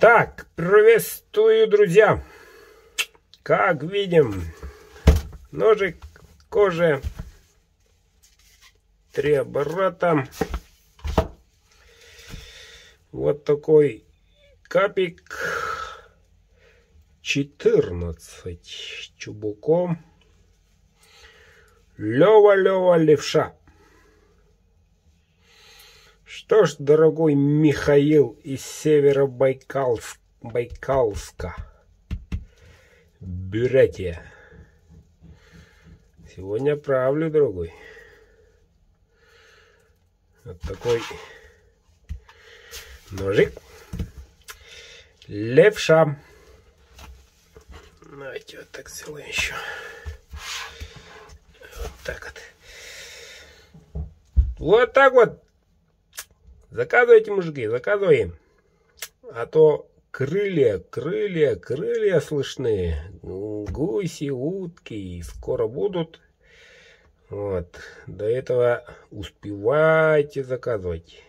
Так, приветствую, друзья. Как видим, ножик, кожа, 3 оборота. Вот такой капик, 14 чубуком. Лева левша. Что ж, дорогой Михаил из Северобайкальска, Бурятия, сегодня правлю, дорогой. Вот такой ножик. Левша. Давайте вот так сделаем еще. Вот так вот. Вот так вот. Заказывайте, мужики, заказываем. А то крылья слышны. Гуси, утки скоро будут. Вот. До этого успевайте заказывать.